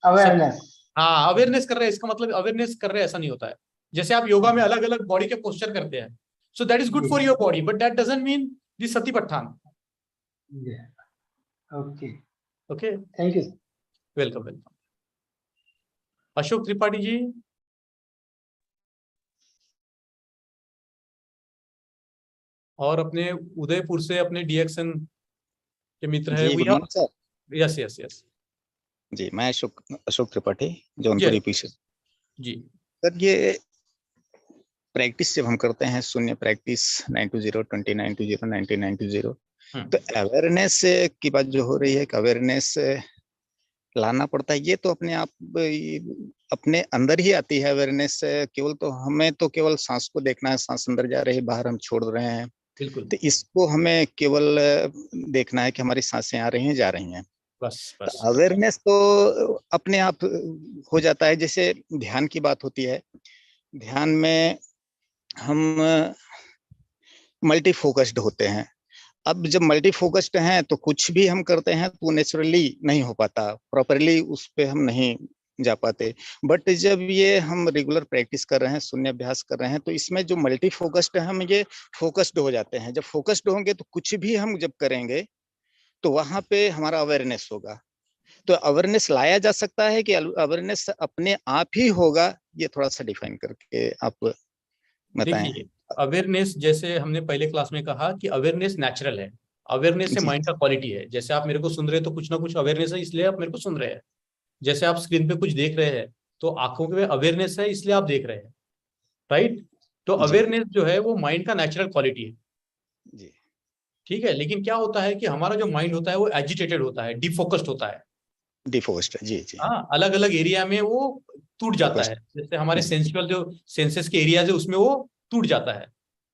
Speaker 2: अवेयरनेस,
Speaker 1: हाँ, अवेयरनेस कर रहे हैं, इसका मतलब अवेयरनेस कर रहे हैं ऐसा नहीं होता है। जैसे आप योगा में अलग अलग बॉडी के पोस्चर करते हैं, so that is good for your body, but that doesn't mean the सती पट्ठान। Okay,
Speaker 2: thank you,
Speaker 1: welcome. Ashok Tripathi ji, और अपने उदयपुर से अपने डीएक्शन के मित्र है। यस
Speaker 6: जी, मैं अशोक त्रिपाठी, जौनपुर यूपी से।
Speaker 1: जी
Speaker 6: सर, ये प्रैक्टिस जब हम करते हैं शून्य प्रैक्टिस 920, 2090, 1990, तो अवेयरनेस की बात जो हो रही है कि अवेयरनेस लाना पड़ता है, ये तो अपने आप अपने अंदर ही आती है अवेयरनेस। केवल तो हमें तो केवल सांस को देखना है, सांस अंदर जा रही है, बाहर हम छोड़ रहे हैं, तो इसको हमें केवल देखना है कि हमारी सांसें आ रही हैं, जा रही हैं, बस। तो अवेयरनेस तो अपने आप हो जाता है। जैसे ध्यान की बात होती है, ध्यान में हम मल्टी फोकस्ड होते हैं। अब जब मल्टी फोकस्ड हैं तो कुछ भी हम करते हैं तो नेचुरली नहीं हो पाता, प्रॉपरली उस पे हम नहीं जा पाते। बट जब ये हम रेगुलर प्रैक्टिस कर रहे हैं, शून्य अभ्यास कर रहे हैं, तो इसमें जो मल्टी फोकस्ड है हम ये फोकस्ड हो जाते हैं। जब फोकस्ड होंगे तो कुछ भी हम जब करेंगे तो वहां पे हमारा अवेयरनेस होगा। तो अवेयरनेस लाया जा सकता है कि अवेयरनेस अपने आप ही होगा, ये थोड़ा सा डिफाइन करके आप बताएं।
Speaker 1: देखिए, अवेयरनेस जैसे हमने पहले क्लास में कहा कि अवेयरनेस नेचुरल है। अवेयरनेस से
Speaker 6: जी
Speaker 1: माइंड का क्वालिटी है। जैसे आप मेरे को सुन रहे हैं तो कुछ ना कुछ अवेयरनेस है, इसलिए आप मेरे को सुन रहे हैं। जैसे आप स्क्रीन पे कुछ देख रहे हैं तो आंखों में अवेयरनेस है, इसलिए आप देख रहे हैं, राइट? तो
Speaker 6: जी
Speaker 1: अवेयरनेस जो है वो माइंड का नेचुरल क्वालिटी है,
Speaker 6: जी
Speaker 1: ठीक है। लेकिन क्या होता है कि हमारा जो माइंड होता है वो एजिटेटेड होता है, डिफोकस्ड होता है।
Speaker 6: डिफोकस्ड, जी जी
Speaker 1: हाँ, अलग अलग एरिया में वो टूट जाता है।
Speaker 6: फोकस्ड,
Speaker 1: जैसे हमारे
Speaker 6: जी
Speaker 1: सेंसुअल जो सेंसेस के एरियाज है उसमें वो टूट जाता है,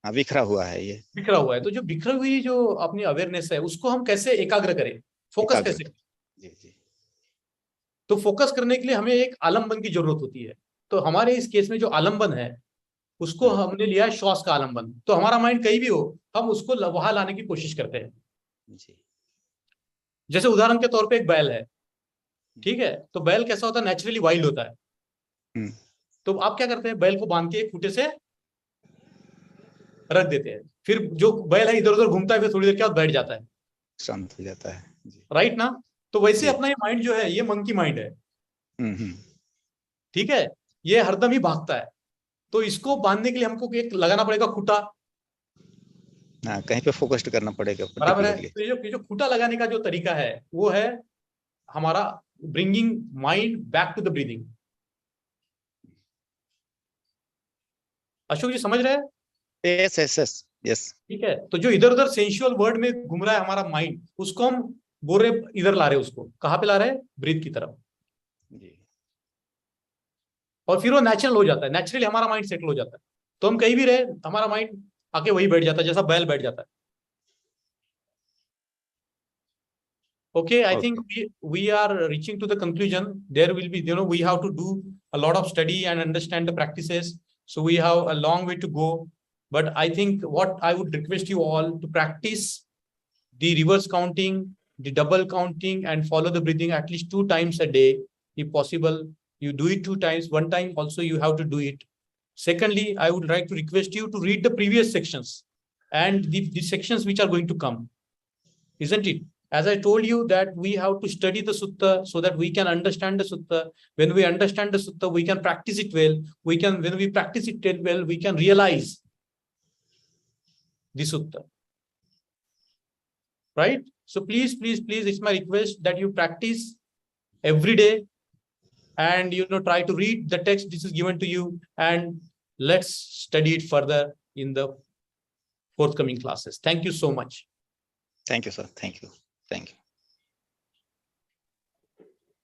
Speaker 6: हाँ, बिखरा हुआ है ये।
Speaker 1: बिखरा हुआ है। तो जो बिखरी हुई जो अपनी अवेयरनेस है उसको हम कैसे एकाग्र करें, फोकस
Speaker 6: एकाग्र,
Speaker 1: कैसे करें?
Speaker 6: जी जी
Speaker 1: तो फोकस करने के लिए हमें एक आलम्बन की जरूरत होती है। तो हमारे इस केस में जो आलम्बन है उसको हमने लिया है श्वास का आलम्बन। तो हमारा माइंड कहीं भी हो हम उसको वहां लाने की कोशिश करते हैं।
Speaker 6: जी
Speaker 1: जैसे उदाहरण के तौर पे एक बैल है, ठीक है। तो बैल कैसा होता है, नेचुरली वाइल्ड होता है।
Speaker 6: हम्म,
Speaker 1: तो आप क्या करते हैं, बैल को बांध के एक खूंटे से रख देते हैं, फिर जो बैल है इधर उधर घूमता है, फिर थोड़ी देर के बाद बैठ जाता है,
Speaker 6: शांत हो जाता है, जी
Speaker 1: राइट ना? तो वैसे
Speaker 6: जी
Speaker 1: अपना ये माइंड जो है ये मंकी माइंड है,
Speaker 6: हम्म।
Speaker 1: ठीक है। ये हरदम ही भागता है। तो इसको बांधने के लिए हमको एक लगाना पड़ेगा खूंटा,
Speaker 6: हाँ, कहीं पे फोकस्ड करना पड़ेगा
Speaker 1: बराबर है।
Speaker 6: पर्टिकुलरली।
Speaker 1: तो ये जो खूंटा लगाने का जो तरीका है वो है हमारा bringing mind back to the breathing. Ashok ji समझ रहे हैं?
Speaker 6: Yes yes yes yes.
Speaker 1: ठीक है। तो जो इधर उधर सेंसुअल वर्ड में घूम रहा है हमारा माइंड, उसको हम बोल रहे इधर ला रहे हैं, उसको कहाँ पे ला रहे हैं, ब्रीथ की तरफ।
Speaker 6: जी
Speaker 1: और फिर वो नेचुरल हो जाता है, नेचुरली हमारा माइंड सेटल हो जाता है। तो हम कहीं भी रहे हमारा माइंड आके वही बैठ जाता है, जैसा बैल बैठ जाता है। Okay, I think
Speaker 6: okay
Speaker 1: we are reaching to the conclusion. There will be, we have to do a lot of study and understand the practices. So we have a long way to go. But I think what I would request you all to practice the reverse counting, the double counting, and follow the breathing at least 2 times a day. If possible, you do it 2 times. One time also you have to do it. Secondly, I would like to request you to read the previous sections and the sections which are going to come. Isn't it? As I told you that we have to study the sutta so that we can understand the sutta. When we understand the sutta, we can practice it well. When we practice it well, we can realize the sutta. Right? So please, please, please, it's my request that you practice every day and try to read the text this is given to you, and let's study it further in the forthcoming classes. Thank you so much.
Speaker 6: Thank you sir, thank you, thank you.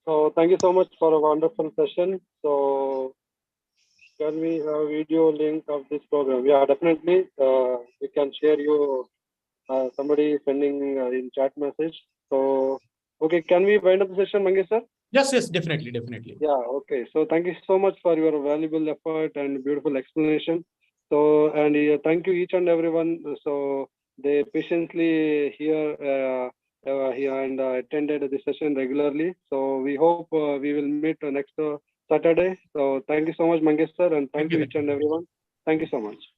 Speaker 7: So thank you so much for a wonderful session. So can we have a video link of this program? Yeah, definitely. We can share you somebody sending in chat message. So okay, can we wind up the session, Mangesh sir?
Speaker 1: Yes, yes, definitely, definitely.
Speaker 7: Yeah, okay. So thank you so much for your valuable effort and beautiful explanation. So and thank you each and everyone. So they patiently here and attended the session regularly. So we hope we will meet next Saturday. So thank you so much, Mangesh sir, and thank you each and everyone. Thank you so much.